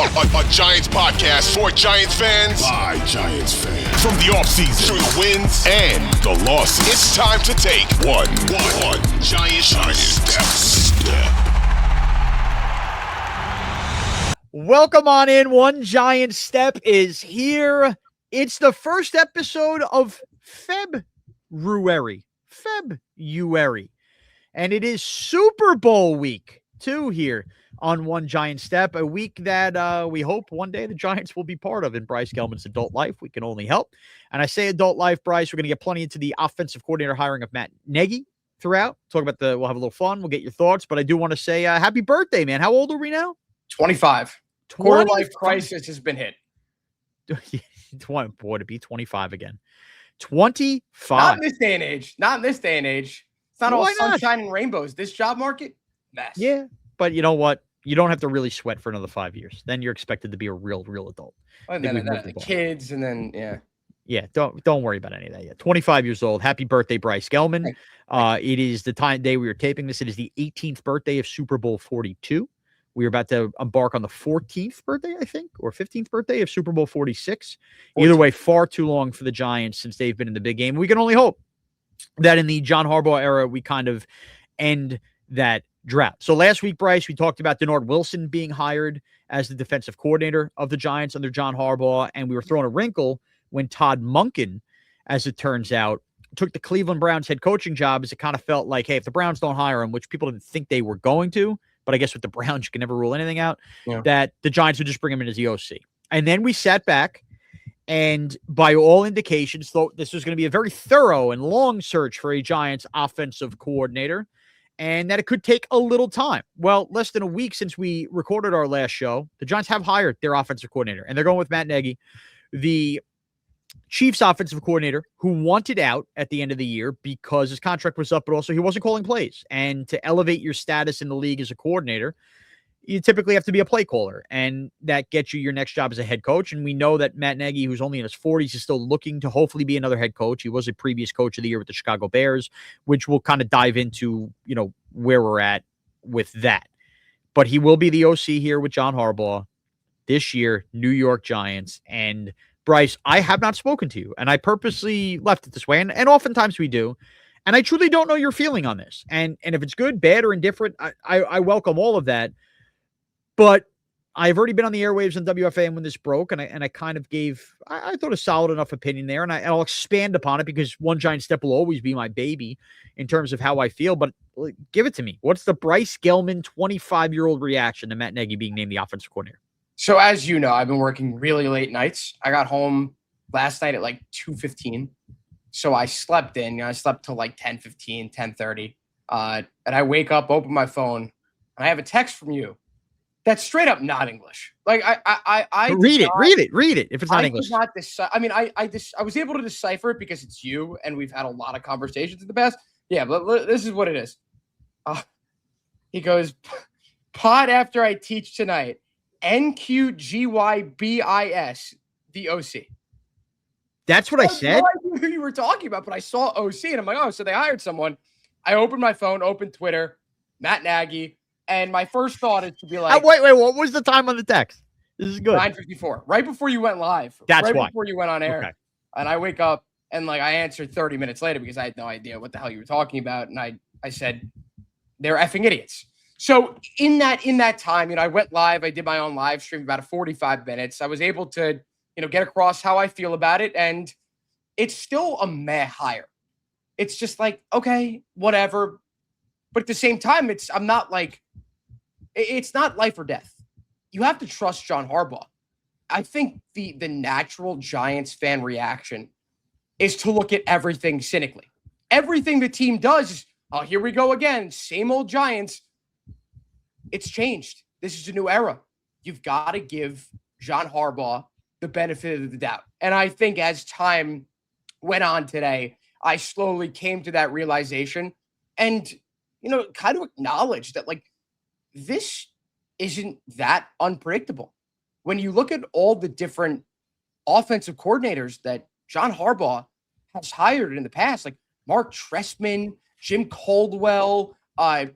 A Giants podcast for Giants fans By Giants fans. from the offseason through the wins and the losses. It's time to take one Giant step. Welcome on in. One Giant Step is here. It's the first episode of February. And it is Super Bowl week 2 here on One Giant Step, a week that we hope one day the Giants will be part of in Bryce Gelman's adult life. We can only help. And I say adult life, Bryce, we're going to get plenty into the offensive coordinator hiring of Matt Nagy throughout. We'll have a little fun. We'll get your thoughts. But I do want to say happy birthday, man. How old are we now? 25. Quarter life crisis has been hit. Boy, to be 25 again. 25. Not in this day and age. It's not all Why not? sunshine and rainbows. This job market, mess. Yeah, but you know what? You don't have to really sweat for another 5 years. Then you're expected to be a real adult. And then the kids, and then Yeah, don't worry about any of that yet. 25 years old. Happy birthday, Bryce Gelman. It is the day we are taping this. It is the 18th birthday of Super Bowl 42. We are about to embark on the 14th birthday, I think, or 15th birthday of Super Bowl 46. Either way, far too long for the Giants since they've been in the big game. We can only hope that in the John Harbaugh era, we kind of end that drought. So last week, Bryce, we talked about Denard Wilson being hired as the defensive coordinator of the Giants under John Harbaugh, and we were throwing a wrinkle when Todd Monken, as it turns out, took the Cleveland Browns head coaching job, as it kind of felt like, hey, if the Browns don't hire him, which people didn't think they were going to, but I guess with the Browns, you can never rule anything out, that the Giants would just bring him in as the OC. And then we sat back, and by all indications, thought this was going to be a very thorough and long search for a Giants offensive coordinator, and that it could take a little time. Well, less than a week since we recorded our last show, the Giants have hired their offensive coordinator, and they're going with Matt Nagy, the Chiefs offensive coordinator, who wanted out at the end of the year because his contract was up, but also he wasn't calling plays. And to elevate your status in the league as a coordinator, you typically have to be a play caller, and that gets you your next job as a head coach. And we know that Matt Nagy, who's only in his 40s, is still looking to hopefully be another head coach. He was a previous coach of the year with the Chicago Bears, which we'll kind of dive into, where we're at with that. But he will be the OC here with John Harbaugh this year, New York Giants. And Bryce, I have not spoken to you, and I purposely left it this way, and oftentimes we do, and I truly don't know your feeling on this. And if it's good, bad, or indifferent, I welcome all of that. But I've already been on the airwaves on WFAN when this broke, and I kind of gave, I thought, a solid enough opinion there, and I'll expand upon it because One Giant Step will always be my baby in terms of how I feel. But give it to me. What's the Bryce Gelman 25-year-old reaction to Matt Nagy being named the offensive coordinator? So as you know, I've been working really late nights. I got home last night at like 2:15. So I slept in. I slept till like 10:15, 10:30. And I wake up, open my phone, and I have a text from you that's straight up not English. Like I read it. If it's not English, I was able to decipher it because it's you, and we've had a lot of conversations in the past. Yeah, but this is what it is. He goes, pod after I teach tonight. NQGYBIS, the OC. That's what I said. No idea who you were talking about, but I saw OC and I'm like, oh, so they hired someone. I opened my phone, opened Twitter, Matt Nagy, and my first thought is to be like, wait, what was the time on the text? This is good. 9:54, right before you went live. That's right why. Before you went on air. Okay. And I wake up and I answered 30 minutes later because I had no idea what the hell you were talking about. And I said, they're effing idiots. So in that time, I went live. I did my own live stream about 45 minutes. I was able to, get across how I feel about it. And it's still a meh hire. It's just like, okay, whatever. But at the same time, it's not life or death. You have to trust John Harbaugh. I think the natural Giants fan reaction is to look at everything cynically. Everything the team does is, oh, here we go again. Same old Giants. It's changed. This is a new era. You've got to give John Harbaugh the benefit of the doubt. And I think as time went on today, I slowly came to that realization and, kind of acknowledged that, this isn't that unpredictable. When you look at all the different offensive coordinators that John Harbaugh has hired in the past, like Mark Trestman, Jim Caldwell, the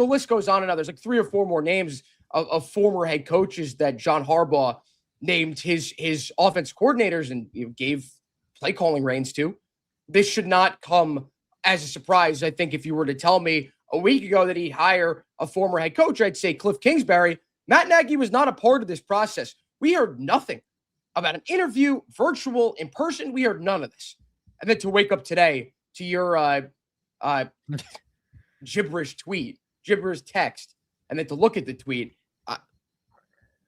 list goes on and on. There's like 3 or 4 more names of former head coaches that John Harbaugh named his offense coordinators and gave play calling reins to. This should not come as a surprise. I think if you were to tell me a week ago that he'd hire a former head coach, I'd say Cliff Kingsbury. Matt Nagy was not a part of this process. We heard nothing about an interview, virtual, in person. We heard none of this. And then to wake up today to your gibberish text, and then to look at the tweet,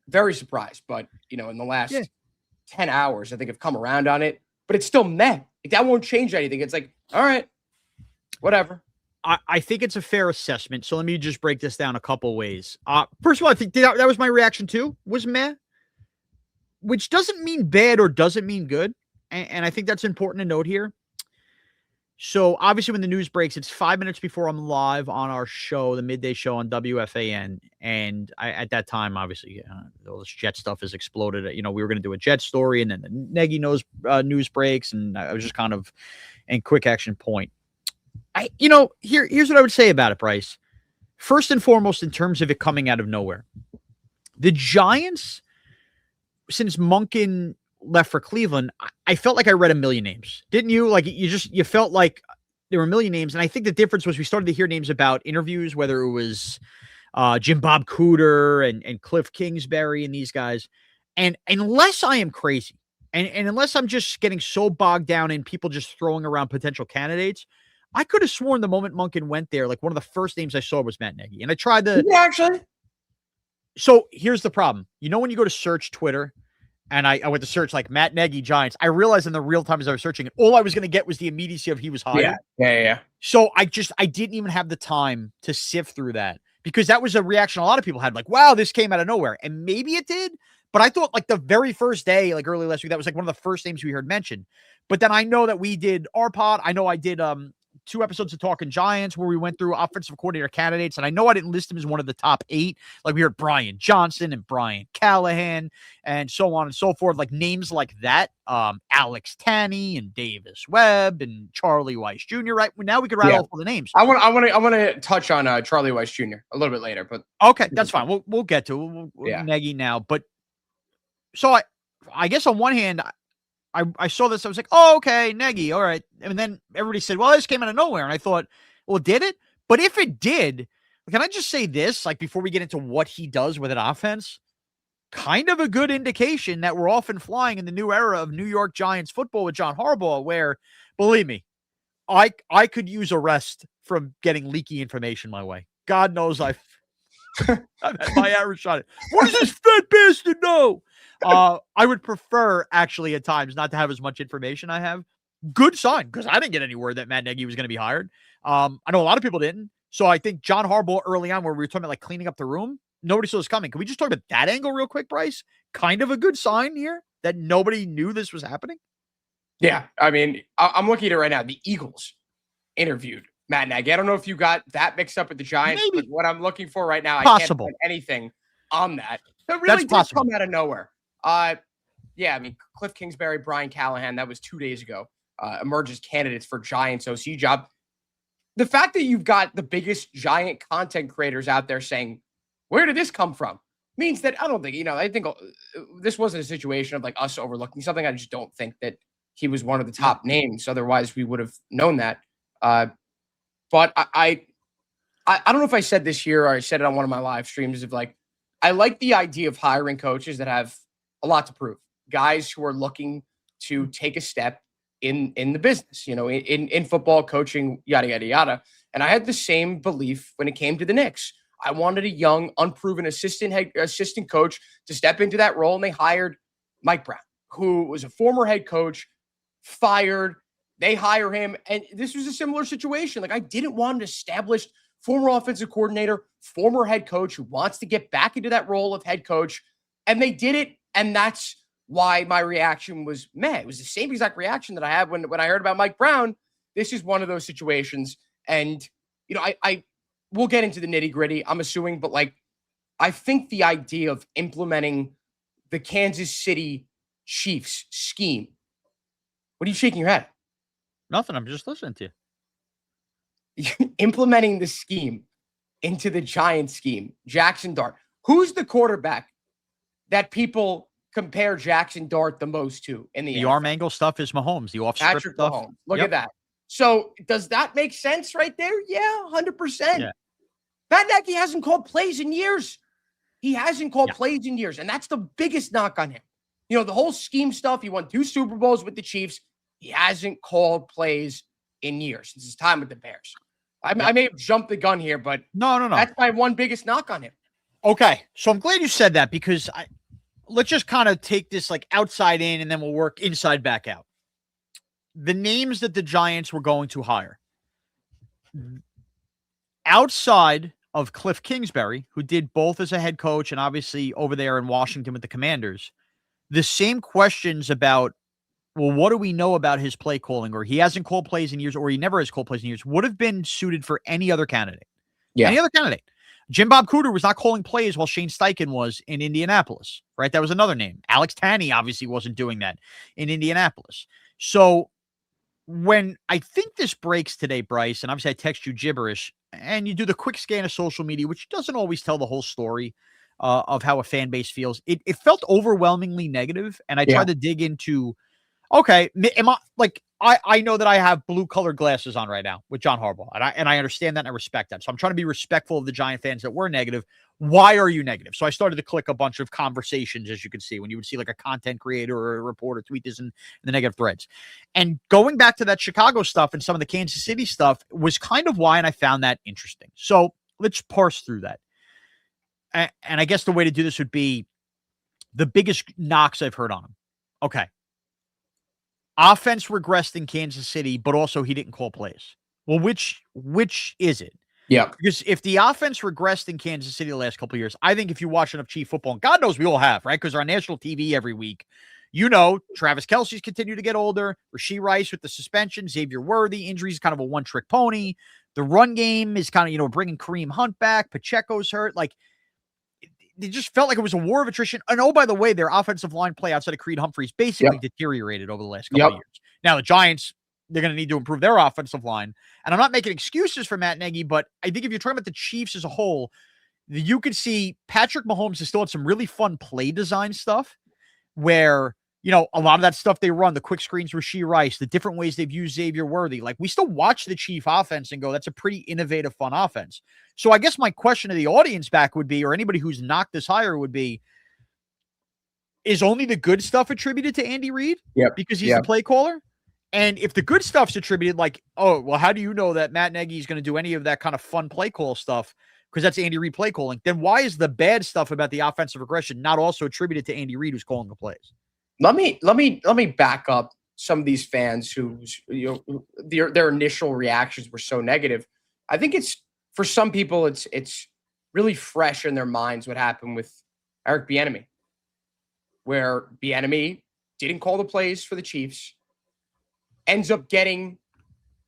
very surprised. But, in the last 10 hours, I think I've come around on it. But it's still meh. That won't change anything. It's like, all right, whatever. I think it's a fair assessment. So let me just break this down a couple ways. First of all, I think that was my reaction too, was meh, which doesn't mean bad or doesn't mean good. And I think that's important to note here. So obviously when the news breaks, it's 5 minutes before I'm live on our show, the midday show on WFAN. And at that time, obviously, all this Jet stuff has exploded. We were going to do a Jet story, and then the Nagy news breaks. And I was just kind of in quick action point. Here's what I would say about it, Bryce. First and foremost, in terms of it coming out of nowhere, the Giants, since Monken left for Cleveland, I felt like I read a million names. Didn't you? Like you felt like there were a million names. And I think the difference was we started to hear names about interviews, whether it was Jim Bob Cooter and Cliff Kingsbury and these guys. And unless I am crazy and unless I'm just getting so bogged down in people just throwing around potential candidates, I could have sworn the moment Monken went there, like one of the first names I saw was Matt Nagy. And I tried to actually. So here's the problem. When you go to search Twitter, and I went to search like Matt Nagy Giants, I realized in the real time as I was searching it, all I was going to get was the immediacy of he was hired. Yeah. So I didn't even have the time to sift through that, because that was a reaction a lot of people had, like, wow, this came out of nowhere. And maybe it did, but I thought like the very first day, like early last week, that was like one of the first names we heard mentioned. But then I know that we did our pod. I know I did 2 episodes of Talking Giants where we went through offensive coordinator candidates. And I know I didn't list him as one of the top 8. Like we heard Brian Johnson and Brian Callahan and so on and so forth. Like names like that. Alex Tanney and Davis Webb and Charlie Weis Jr. Right now we could rattle off all the names. I want to touch on Charlie Weis Jr. a little bit later, but okay, that's fine. We'll get to Nagy now. But so I guess on one hand, I saw this. I was like, oh, okay, Nagy. All right. And then everybody said, well, this came out of nowhere. And I thought, well, did it? But if it did, can I just say this, like before we get into what he does with an offense, kind of a good indication that we're often flying in the new era of New York Giants football with John Harbaugh, where, believe me, I could use a rest from getting leaky information my way. God knows I've had my average shot. What does this fat bastard know? I would prefer actually at times not to have as much information I have. Good sign, because I didn't get any word that Matt Nagy was going to be hired. I know a lot of people didn't. So I think John Harbaugh early on, where we were talking about like cleaning up the room, nobody saw this coming. Can we just talk about that angle real quick, Bryce? Kind of a good sign here that nobody knew this was happening. Yeah, I mean, I'm looking at it right now. The Eagles interviewed Matt Nagy. I don't know if you got that mixed up with the Giants, but what I'm looking for right now, I can't find anything on that. It really did come out of nowhere. Yeah, I mean, Cliff Kingsbury, Brian Callahan, that was 2 days ago, emerge as candidates for Giants OC job. The fact that you've got the biggest Giant content creators out there saying, where did this come from? Means that I don't think, I think this wasn't a situation of like us overlooking something. I just don't think that he was one of the top names. Otherwise, we would have known that. But I don't know if I said this here or I said it on one of my live streams of like, I like the idea of hiring coaches that have a lot to prove, guys who are looking to take a step in the business, in football, coaching, yada, yada, yada. And I had the same belief when it came to the Knicks. I wanted a young, unproven assistant coach to step into that role. And they hired Mike Brown, who was a former head coach, fired. They hire him. And this was a similar situation. Like I didn't want an established former offensive coordinator, former head coach who wants to get back into that role of head coach. And they did it. And that's why my reaction was meh. It was the same exact reaction that I had when I heard about Mike Brown. This is one of those situations. And, I we'll get into the nitty gritty, I'm assuming, but like, I think the idea of implementing the Kansas City Chiefs scheme. What are you shaking your head? Nothing. I'm just listening to you. Implementing the scheme into the Giants scheme, Jackson Dart. Who's the quarterback that people compare Jackson Dart the most to in the NFL? arm angle stuff is Mahomes. The off script Patrick stuff. Mahomes. Look at that. So does that make sense right there? Yeah, 100%. Yeah. Matt Nagy hasn't called plays in years. He hasn't called plays in years, and that's the biggest knock on him. You know, the whole scheme stuff. He won 2 Super Bowls with the Chiefs. He hasn't called plays in years since his time with the Bears. I may have jumped the gun here, but no. That's my one biggest knock on him. Okay, so I'm glad you said that because let's just kind of take this like outside in, and then we'll work inside back out. The names that the Giants were going to hire outside of Cliff Kingsbury, who did both as a head coach and obviously over there in Washington with the Commanders, the same questions about, well, what do we know about his play calling, or he hasn't called plays in years, or he never has called plays in years, would have been suited for any other candidate. Yeah. Any other candidate. Jim Bob Cooter was not calling plays while Shane Steichen was in Indianapolis, right? That was another name. Alex Tanney obviously wasn't doing that in Indianapolis. So when I think this breaks today, Bryce, and obviously I text you gibberish, and you do the quick scan of social media, which doesn't always tell the whole story of how a fan base feels. It felt overwhelmingly negative, and I tried to dig into, okay, am I like, I know that I have blue colored glasses on right now with John Harbaugh, and I understand that and I respect that. So I'm trying to be respectful of the Giant fans that were negative. Why are you negative? So I started to click a bunch of conversations, as you can see, when you would see like a content creator or a reporter tweet this in the negative threads. And going back to that Chicago stuff and some of the Kansas City stuff was kind of why, and I found that interesting. So let's parse through that. And I guess the way to do this would be the biggest knocks I've heard on him. Okay. Offense regressed in Kansas City, but also he didn't call plays. Well, which is it? Yeah. Because if the offense regressed in Kansas City the last couple of years, I think if you watch enough Chief football, and God knows we all have, right? Because our national TV every week, you know, Travis Kelce's continued to get older. Rasheed Rice with the suspension, Xavier Worthy, injuries, kind of a one-trick pony. The run game is kind of, you know, bringing Kareem Hunt back. Pacheco's hurt. Like, it just felt like it was a war of attrition. And oh, by the way, their offensive line play outside of Creed Humphreys basically deteriorated over the last couple of years. Now, the Giants, they're going to need to improve their offensive line. And I'm not making excuses for Matt Nagy, but I think if you're talking about the Chiefs as a whole, you could see Patrick Mahomes has still had some really fun play design stuff where, you know, a lot of that stuff they run, the quick screens with Rasheed Rice, the different ways they've used Xavier Worthy. Like, we still watch the Chief offense and go, that's a pretty innovative, fun offense. So I guess my question to the audience back would be, or anybody who's knocked this higher would be, is only the good stuff attributed to Andy Reid? Yep. Because he's the play caller? And if the good stuff's attributed, like, oh, well, how do you know that Matt Nagy is going to do any of that kind of fun play call stuff? Because that's Andy Reid play calling. Then why is the bad stuff about the offensive regression not also attributed to Andy Reid, who's calling the plays? Let me back up some of these fans whose, you know, their initial reactions were so negative. I think it's, for some people, it's really fresh in their minds what happened with Eric Bieniemy, where Bieniemy didn't call the plays for the Chiefs, ends up getting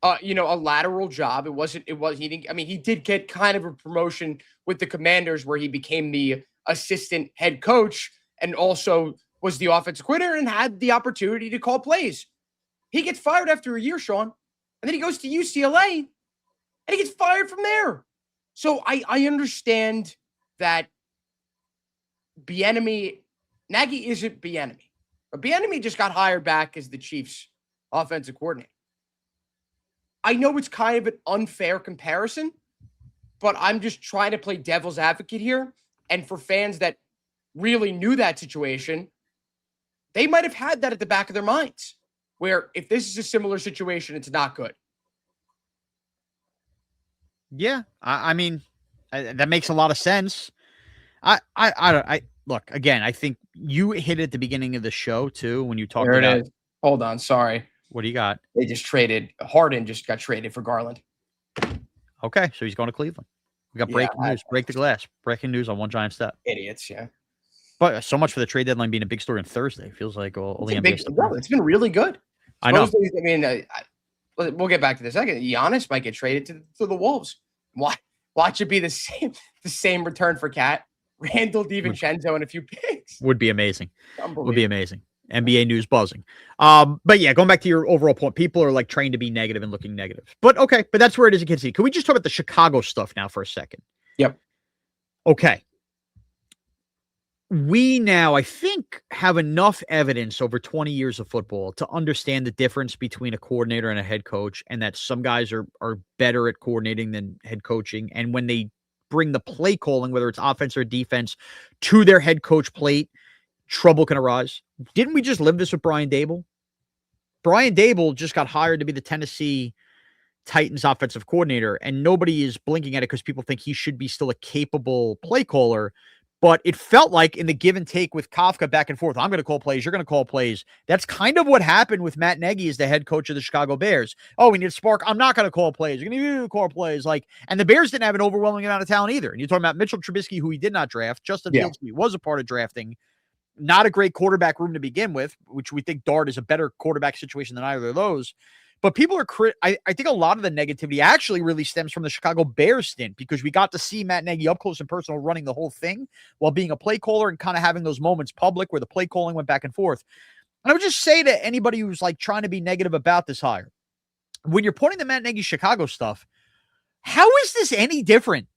a lateral job. He did get kind of a promotion with the Commanders where he became the assistant head coach and also was the offensive coordinator and had the opportunity to call plays. He gets fired after a year, Shaun, and then he goes to UCLA and he gets fired from there. So I understand that Nagy isn't Bieniemy, but Bieniemy just got hired back as the Chiefs offensive coordinator. I know it's kind of an unfair comparison, but I'm just trying to play devil's advocate here. And for fans that really knew that situation, they might have had that at the back of their minds, where if this is a similar situation, it's not good. Yeah, I mean, that makes a lot of sense. I look, again, I think you hit it at the beginning of the show too when you talked about. Is. Hold on, sorry. What do you got? They just traded. Harden just got traded for Garland. Okay, so he's going to Cleveland. We got breaking news. Break the glass. Breaking news on One Giant Step. Idiots, yeah. But so much for the trade deadline being a big story on Thursday. Feels like all the NBA stuff. It's been really good. I know. I mean, we'll get back to this in a second. Giannis might get traded to the Wolves. Watch it be the same return for Cat. Randall DiVincenzo and a few picks. Would be amazing. Would be amazing. NBA news buzzing. But yeah, going back to your overall point, people are like trained to be negative and looking negative. But okay, but that's where it is in Kansas City. Can we just talk about the Chicago stuff now for a second? Yep. Okay. we now, I think, have enough evidence over 20 years of football to understand the difference between a coordinator and a head coach, and that some guys are better at coordinating than head coaching. And when they bring the play calling, whether it's offense or defense, to their head coach plate, trouble can arise. Didn't we just live this with Brian Daboll? Brian Daboll just got hired to be the Tennessee Titans offensive coordinator, and nobody is blinking at it because people think he should be still a capable play caller. But it felt like in the give and take with Kafka back and forth, I'm going to call plays, you're going to call plays. That's kind of what happened with Matt Nagy as the head coach of the Chicago Bears. Oh, we need a spark. I'm not going to call plays. You're going to call plays. And the Bears didn't have an overwhelming amount of talent either. And you're talking about Mitchell Trubisky, who he did not draft. Justin Fields, who he was a part of drafting. Not a great quarterback room to begin with, which we think Dart is a better quarterback situation than either of those. But people are I think a lot of the negativity actually really stems from the Chicago Bears stint, because we got to see Matt Nagy up close and personal running the whole thing while being a play caller and kind of having those moments public where the play calling went back and forth. And I would just say to anybody who's trying to be negative about this hire, when you're pointing the Matt Nagy Chicago stuff, how is this any different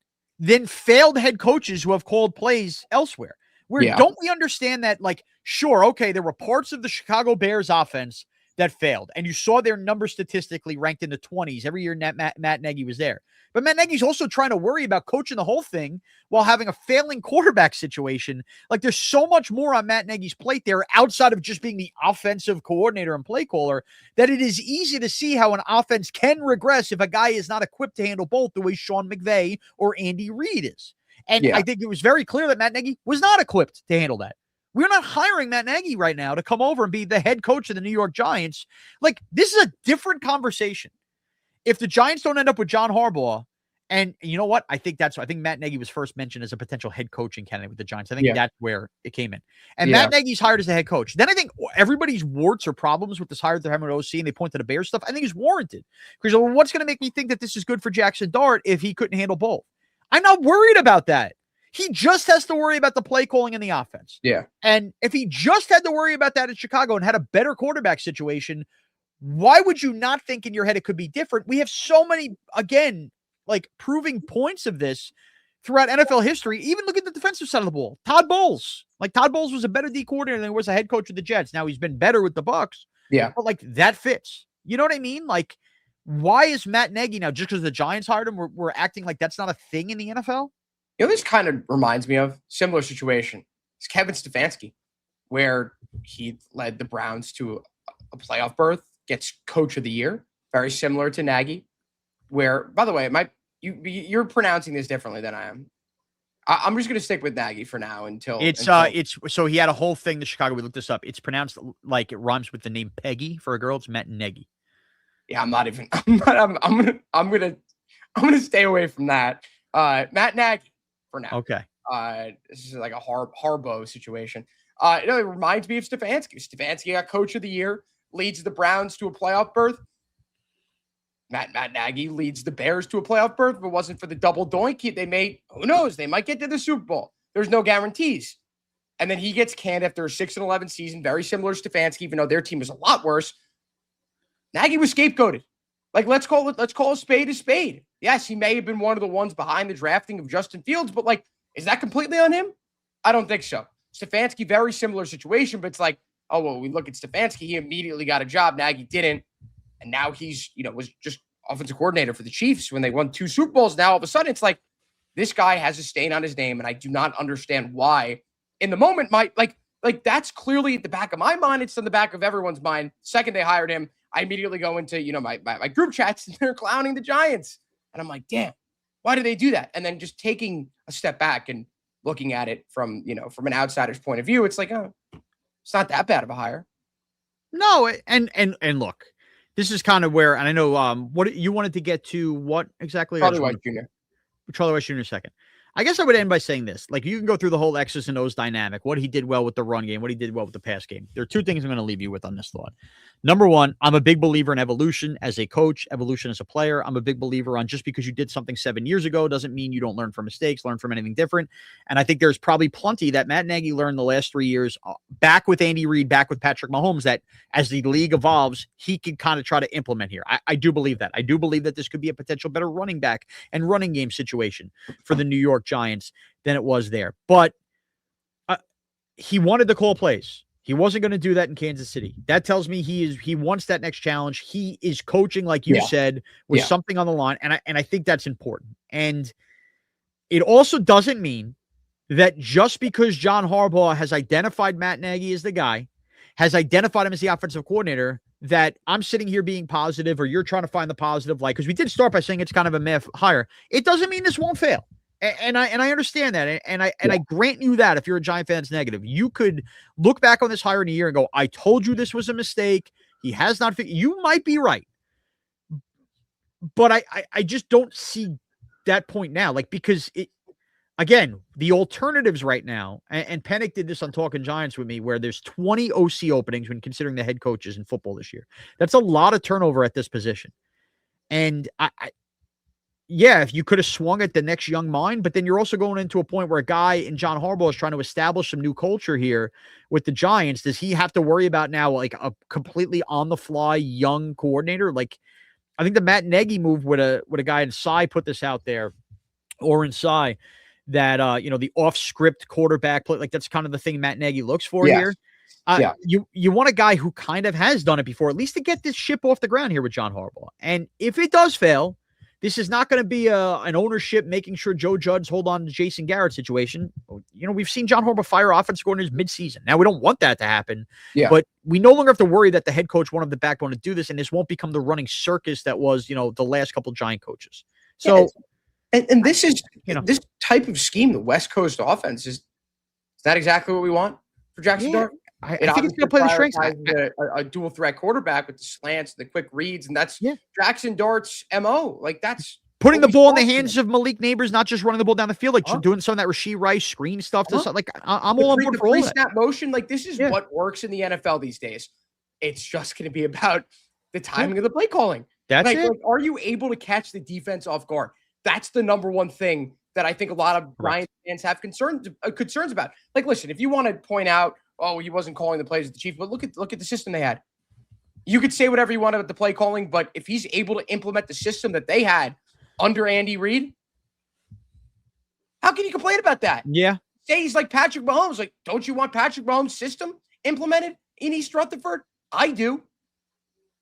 than failed head coaches who have called plays elsewhere? Don't we understand that, sure, okay, there were parts of the Chicago Bears offense that failed, and you saw their numbers statistically ranked in the 20s every year Matt Nagy was there. But Matt Nagy's also trying to worry about coaching the whole thing while having a failing quarterback situation. There's so much more on Matt Nagy's plate there outside of just being the offensive coordinator and play caller, that it is easy to see how an offense can regress if a guy is not equipped to handle both the way Sean McVay or Andy Reid is. And I think it was very clear that Matt Nagy was not equipped to handle that. We're not hiring Matt Nagy right now to come over and be the head coach of the New York Giants. This is a different conversation. If the Giants don't end up with John Harbaugh, and you know what? I think Matt Nagy was first mentioned as a potential head coaching candidate with the Giants. I think that's where it came in. And Matt Nagy's hired as the head coach. Then I think everybody's warts or problems with this hire they're having at OC, and they point to the Bears stuff, I think is warranted. Because what's going to make me think that this is good for Jackson Dart if he couldn't handle both? I'm not worried about that. He just has to worry about the play calling and the offense. Yeah. And if he just had to worry about that in Chicago and had a better quarterback situation, why would you not think in your head it could be different? We have so many, again, proving points of this throughout NFL history. Even look at the defensive side of the ball. Todd Bowles. Todd Bowles was a better D coordinator than he was a head coach of the Jets. Now he's been better with the Bucs. Yeah. But that fits. You know what I mean? Why is Matt Nagy now, just because the Giants hired him, we're acting like that's not a thing in the NFL? This kind of reminds me of similar situation. It's Kevin Stefanski, where he led the Browns to a playoff berth, gets coach of the year, very similar to Nagy, where, by the way, you're pronouncing this differently than I am. I'm just going to stick with Nagy for now until so he had a whole thing to Chicago. We looked this up. It's pronounced like it rhymes with the name Peggy for a girl. It's Matt Nagy. Yeah, I'm gonna stay away from that. Matt Nagy for now. Okay. This is like a Harbaugh situation. It reminds me of Stefanski. Stefanski got coach of the year, leads the Browns to a playoff berth. Matt Nagy leads the Bears to a playoff berth. If it wasn't for the double doink, who knows? They might get to the Super Bowl. There's no guarantees. And then he gets canned after a 6-11 season, very similar to Stefanski, even though their team was a lot worse. Nagy was scapegoated. Let's call a spade a spade. Yes, he may have been one of the ones behind the drafting of Justin Fields, but is that completely on him? I don't think so. Stefanski, very similar situation, but it's we look at Stefanski, he immediately got a job. Nagy didn't. And now he's, was just offensive coordinator for the Chiefs when they won 2 Super Bowls. Now all of a sudden it's this guy has a stain on his name, and I do not understand why. In the moment, that's clearly at the back of my mind. It's in the back of everyone's mind. Second they hired him, I immediately go into, my group chats, and they're clowning the Giants. And I'm like, damn, why do they do that? And then just taking a step back and looking at it from an outsider's point of view, it's it's not that bad of a hire. No, and look, this is kind of where, and I know what you wanted to get to, what exactly? Charlie Weis Jr. Charlie Weis Jr. second. I guess I would end by saying this. You can go through the whole X's and O's dynamic, what he did well with the run game, what he did well with the pass game. There are 2 things I'm going to leave you with on this thought. Number 1, I'm a big believer in evolution as a coach, evolution as a player. I'm a big believer on just because you did something 7 years ago doesn't mean you don't learn from mistakes, learn from anything different. And I think there's probably plenty that Matt Nagy learned the last 3 years, back with Andy Reid, back with Patrick Mahomes, that as the league evolves, he can kind of try to implement here. I do believe that. I do believe that this could be a potential better running back and running game situation for the New York Giants than it was there. But he wanted to call plays. He wasn't going to do that in Kansas City. That tells me he wants that next challenge. He is coaching, like you said, with something on the line. And I think that's important. And it also doesn't mean that just because John Harbaugh has identified Matt Nagy as the guy, has identified him as the offensive coordinator, that I'm sitting here being positive, or you're trying to find the positive light. Because we did start by saying it's kind of a myth hire. It doesn't mean this won't fail. And I understand that. And I grant you that if you're a Giant fan that's negative, you could look back on this hire in a year and go, I told you this was a mistake. He has not figured. You might be right. But I just don't see that point now. Like, because again, the alternatives right now, and Pennick did this on Talking Giants with me, where there's 20 OC openings when considering the head coaches in football this year. That's a lot of turnover at this position. And if you could have swung at the next young mind, but then you're also going into a point where a guy in John Harbaugh is trying to establish some new culture here with the Giants. Does he have to worry about now like a completely on the fly young coordinator? Like, I think the Matt Nagy move with a guy in Cy put this out there, or in Cy, that the off script quarterback play, like that's kind of the thing Matt Nagy looks for here. You want a guy who kind of has done it before, at least to get this ship off the ground here with John Harbaugh. And if it does fail, this is not going to be an ownership making sure Joe Judge hold on to Jason Garrett situation. We've seen John Harbaugh fire offensive coordinators mid-season. Now, we don't want that to happen, but we no longer have to worry that the head coach won't have the backbone to do this, and this won't become the running circus that was, the last couple Giant coaches. So, and this is, this type of scheme, the West Coast offense is that exactly what we want for Jackson Dart? I think it's going to play the strengths. A dual threat quarterback with the slants, the quick reads, and that's Jackson Dart's MO. Like, that's putting the ball in the hands of Malik Neighbors, not just running the ball down the field, like doing some of that Rasheed Rice screen stuff. Like, I'm all on board for all that. Snap motion, like this is what works in the NFL these days. It's just going to be about the timing of the play calling. That's it. Like, are you able to catch the defense off guard? That's the number one thing that I think a lot of Giants fans have concerns about. Like, listen, if you want to point out, oh, he wasn't calling the plays at the Chiefs, but look at the system they had. You could say whatever you want about the play calling, but if he's able to implement the system that they had under Andy Reid, how can you complain about that? Yeah. Say he's like Patrick Mahomes. Like, don't you want Patrick Mahomes' system implemented in East Rutherford? I do.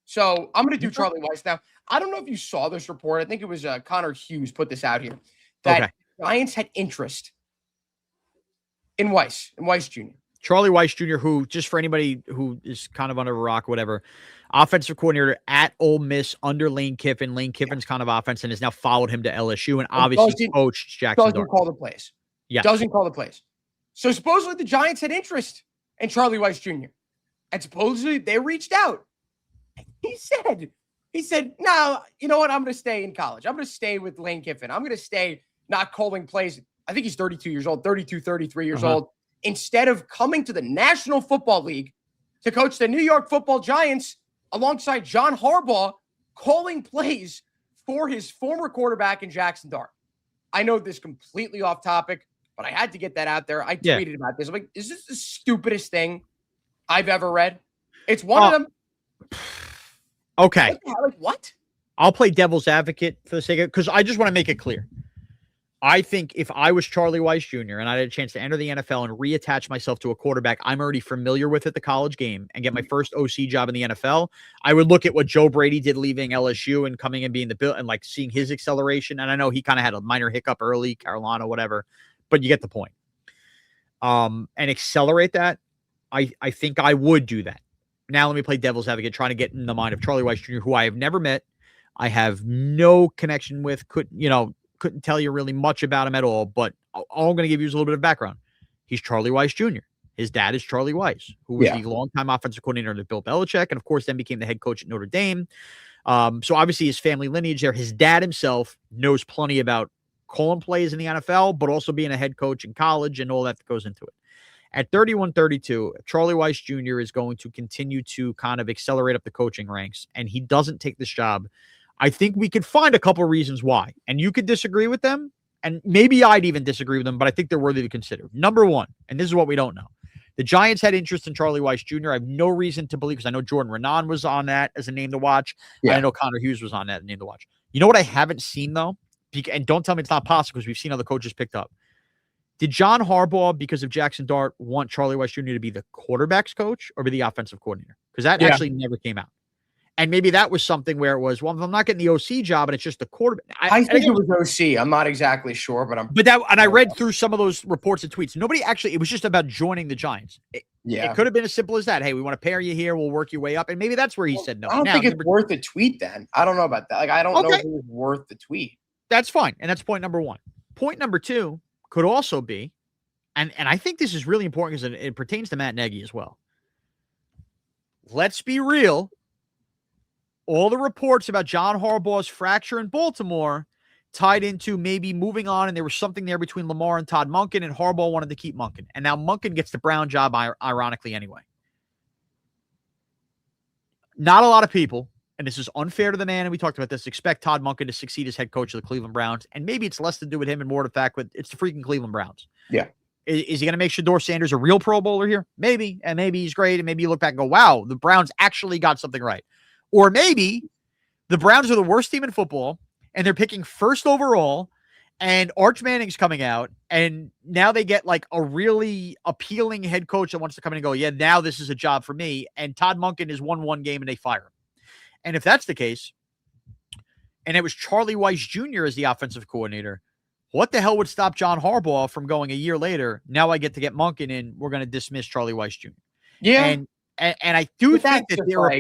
So I'm going to do Charlie Weis now. I don't know if you saw this report. I think it was Connor Hughes put this out here, that Giants had interest in Weis Jr. Charlie Weis Jr., who, just for anybody who is kind of under a rock, whatever, offensive coordinator at Ole Miss under Lane Kiffin. Lane Kiffin's kind of offense, and has now followed him to LSU and obviously coached Jackson Dart. Doesn't call the plays. Yeah. Doesn't call the plays. So supposedly the Giants had interest in Charlie Weis Jr. And supposedly they reached out. He said, no, you know what? I'm going to stay in college. I'm going to stay with Lane Kiffin. I'm going to stay not calling plays. I think he's 32 years old, 33 years old. Instead of coming to the National Football League to coach the New York Football Giants alongside John Harbaugh, calling plays for his former quarterback in Jackson Dart. I know this completely off topic, but I had to get that out there. I tweeted about this. I'm like, is this the stupidest thing I've ever read? It's one of them. Okay. What? I'll play devil's advocate for the sake of, because I just want to make it clear. I think if I was Charlie Weis Jr. and I had a chance to enter the NFL and reattach myself to a quarterback I'm already familiar with at the college game and get my first OC job in the NFL, I would look at what Joe Brady did leaving LSU and coming and being the Bill and like seeing his acceleration. And I know he kind of had a minor hiccup early, Carolina, whatever, but you get the point. And accelerate that. I think I would do that. Now let me play devil's advocate, trying to get in the mind of Charlie Weis Jr., who I have never met. I have no connection with, couldn't tell you really much about him at all, but all I'm going to give you is a little bit of background. He's Charlie Weis Jr. His dad is Charlie Weis, who was the longtime offensive coordinator under Bill Belichick, and of course then became the head coach at Notre Dame. So obviously his family lineage there. His dad himself knows plenty about calling plays in the NFL, but also being a head coach in college and all that goes into it. At 31-32, Charlie Weis Jr. is going to continue to kind of accelerate up the coaching ranks, and he doesn't take this job. I think we could find a couple of reasons why, and you could disagree with them, and maybe I'd even disagree with them, but I think they're worthy to consider. Number one, and this is what we don't know. The Giants had interest in Charlie Weis Jr. I have no reason to believe, because I know Jordan Renan was on that as a name to watch. I know Connor Hughes was on that as a name to watch. You know what I haven't seen, though? And don't tell me it's not possible, because we've seen other coaches picked up. Did John Harbaugh, because of Jackson Dart, want Charlie Weis Jr. to be the quarterback's coach or be the offensive coordinator? Because that actually never came out. And maybe that was something where it was, well, if I'm not getting the OC job and it's just the quarterback. I think it was OC. I'm not exactly sure, but I read through some of those reports and tweets. Nobody actually, it was just about joining the Giants. It could have been as simple as that. Hey, we want to pair you here. We'll work your way up. And maybe that's where he said no. I don't think it's worth a tweet then. I don't know about that. Like, I don't know if it was worth the tweet. That's fine. And that's point number one. Point number two could also be, and I think this is really important because it pertains to Matt Nagy as well. Let's be real. All the reports about John Harbaugh's fracture in Baltimore tied into maybe moving on, and there was something there between Lamar and Todd Monken, and Harbaugh wanted to keep Monken. And now Monken gets the Brown job, ironically, anyway. Not a lot of people, and this is unfair to the man, and we talked about this, expect Todd Monken to succeed as head coach of the Cleveland Browns. And maybe it's less to do with him and more the fact that it's the freaking Cleveland Browns. Yeah. Is he going to make Shedeur Sanders a real Pro Bowler here? Maybe. And maybe he's great. And maybe you look back and go, wow, the Browns actually got something right. Or maybe the Browns are the worst team in football and they're picking first overall and Arch Manning's coming out. And now they get like a really appealing head coach that wants to come in and go, yeah, now this is a job for me. And Todd Monken has won one game and they fire him. And if that's the case, and it was Charlie Weis Jr. as the offensive coordinator, what the hell would stop John Harbaugh from going a year later? Now I get to get Monken in. We're going to dismiss Charlie Weis Jr. Yeah. And I do think that there are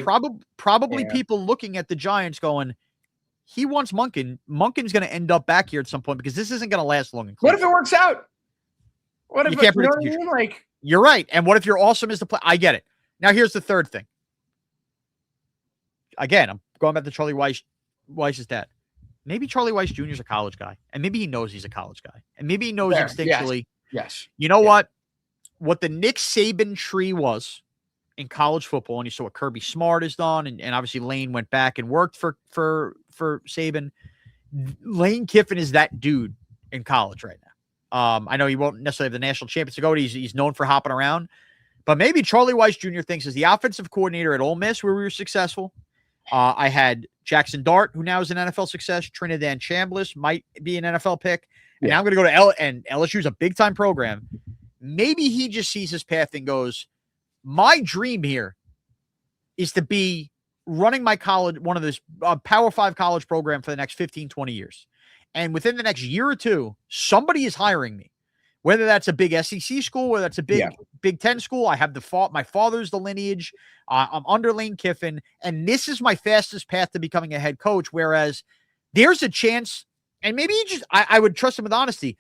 probably people looking at the Giants going, he wants Monken. Monken's going to end up back here at some point because this isn't going to last long. What if it works out? What if you can't predict the future? Like, you're right. And what if you're awesome as the play? I get it. Now here's the third thing. Again, I'm going back to Charlie Weis's dad. Maybe Charlie Weis Jr. is a college guy, and maybe he knows he's a college guy, and maybe he knows instinctually. Yes. You know what the Nick Saban tree was in college football, and you saw what Kirby Smart has done, and obviously Lane went back and worked for Saban. Lane Kiffin is that dude in college right now. I know he won't necessarily have the national champions to go, but he's known for hopping around. But maybe Charlie Weis Jr. thinks as the offensive coordinator at Ole Miss, where we were successful. I had Jackson Dart, who now is an NFL success. Trinidad Chambliss might be an NFL pick. And now I'm going to go to and LSU's a big-time program. Maybe he just sees his path and goes, my dream here is to be running my college, one of this Power 5 college program for the next 15, 20 years. And within the next year or two, somebody is hiring me. Whether that's a big SEC school, whether that's a Big Ten school, I have my father's the lineage. I'm under Lane Kiffin, and this is my fastest path to becoming a head coach. Whereas there's a chance, and maybe I would trust him with honesty.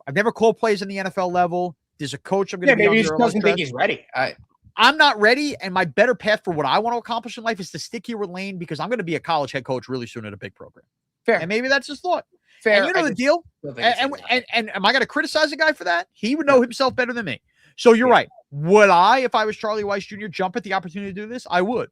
I've never called plays in the NFL level. There's a coach I'm going to be maybe he just doesn't think he's ready. I'm not ready, and my better path for what I want to accomplish in life is to stick here with Lane because I'm going to be a college head coach really soon at a big program. Fair. And maybe that's his thought. Fair. And you know the deal? And am I going to criticize a guy for that? He would know himself better than me. So you're right. Would I, if I was Charlie Weis Jr., jump at the opportunity to do this? I would.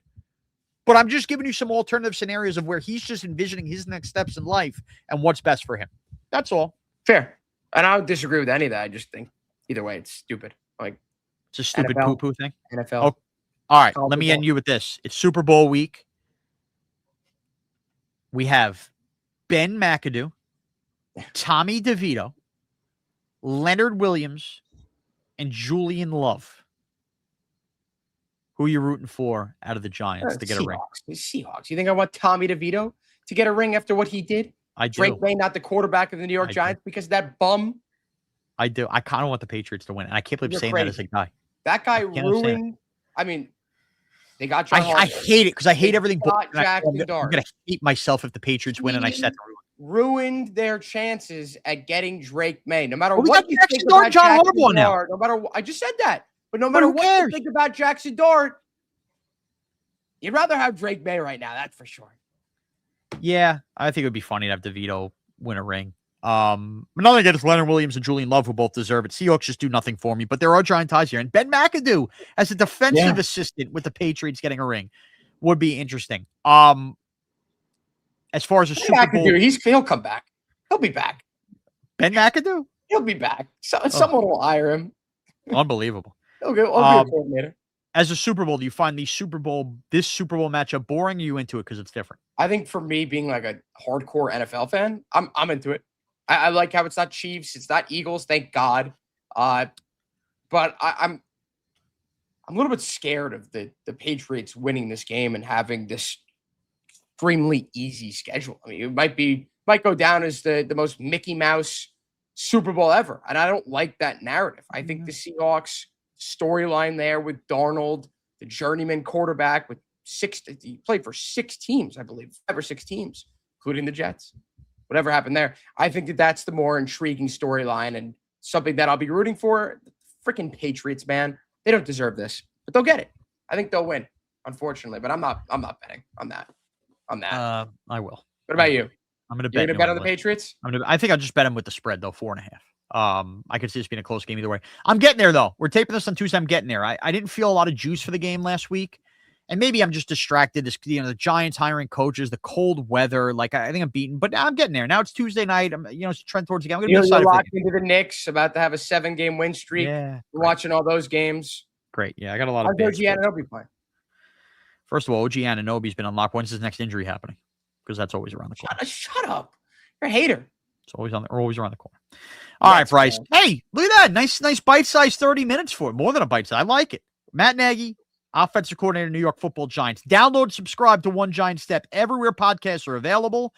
But I'm just giving you some alternative scenarios of where he's just envisioning his next steps in life and what's best for him. That's all. Fair. And I don't disagree with any of that. I just think either way, it's stupid. Like, it's a stupid poo-poo thing. NFL. Oh, all right. Let me end you with this. It's Super Bowl week. We have Ben McAdoo, Tommy DeVito, Leonard Williams, and Julian Love. Who are you rooting for out of the Giants to get a ring? The Seahawks. You think I want Tommy DeVito to get a ring after what he did? I do. Drake May, not the quarterback of the New York Giants, because of that bum. I do. I kind of want the Patriots to win, and I can't believe saying that as a guy. That guy ruined. I mean, they got John Harbaugh. I hate it because I hate everything. Jackson Dart. I'm going to hate myself if the Patriots win, and I set the ruined their chances at getting Drake May. No matter what you think about John Harbaugh now. No matter I just said that. But no matter what you think about Jackson Dart, you'd rather have Drake May right now. That's for sure. Yeah, I think it would be funny to have DeVito win a ring. Another against Leonard Williams and Julian Love, who both deserve it. Seahawks just do nothing for me, but there are giant ties here. And Ben McAdoo as a defensive assistant with the Patriots getting a ring would be interesting. As far as a Super Bowl, he'll come back. He'll be back. Ben McAdoo? He'll be back. Someone will hire him. Unbelievable. He'll be a coordinator. As a Super Bowl, do you find this Super Bowl matchup boring? Or are you into it because it's different? I think for me, being like a hardcore NFL fan, I'm into it. I like how it's not Chiefs, it's not Eagles. Thank God. But I'm a little bit scared of the Patriots winning this game and having this extremely easy schedule. I mean, it might go down as the most Mickey Mouse Super Bowl ever. And I don't like that narrative. I think the Seahawks storyline there with Darnold, the journeyman quarterback with he played for 6 teams, I believe, 5 or 6 teams, including the Jets. Whatever happened there. I think that's the more intriguing storyline and something that I'll be rooting for. The freaking Patriots, man. They don't deserve this, but they'll get it. I think they'll win, unfortunately, but I'm not betting on that. I will. What about you? I'm going to bet. You're going to bet on the Patriots? I think I'll just bet them with the spread, though, 4.5. I could see this being a close game either way. I'm getting there, though. We're taping this on Tuesday. I'm getting there. I didn't feel a lot of juice for the game last week. And maybe I'm just distracted. The Giants hiring coaches, the cold weather. Like, I think I'm beaten, but I'm getting there. Now it's Tuesday night. It's a trend towards the game. I'm going to be excited. Locked into the Knicks, about to have a 7-game win streak. Yeah. We're watching all those games. Great. Yeah, I got a lot of. How's OG Anunoby playing? First of all, OG Anunoby's been unlocked. When's his next injury happening? Because that's always around the corner. Shut up. You're a hater. It's always always around the corner. All right, Bryce. Hey, look at that. Nice bite-sized 30 minutes for it. More than a bite-size. I like it. Matt Nagy, offensive coordinator, New York Football Giants. Download, subscribe to One Giant Step everywhere podcasts are available.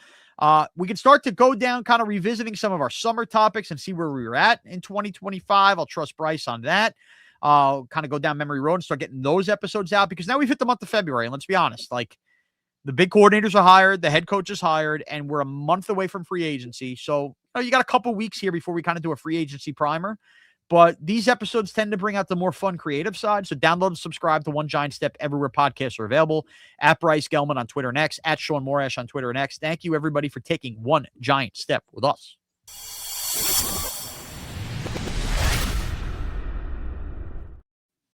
We can start to go down kind of revisiting some of our summer topics and see where we were at in 2025. I'll trust Bryce on that. Kind of go down memory road and start getting those episodes out because now we've hit the month of February. And let's be honest, like the big coordinators are hired, the head coach is hired, and we're a month away from free agency. So you got a couple weeks here before we kind of do a free agency primer. But these episodes tend to bring out the more fun, creative side. So download and subscribe to One Giant Step everywhere podcasts are available. At Bryce Gelman on Twitter and X. At Shaun Morash on Twitter and X. Thank you, everybody, for taking one giant step with us.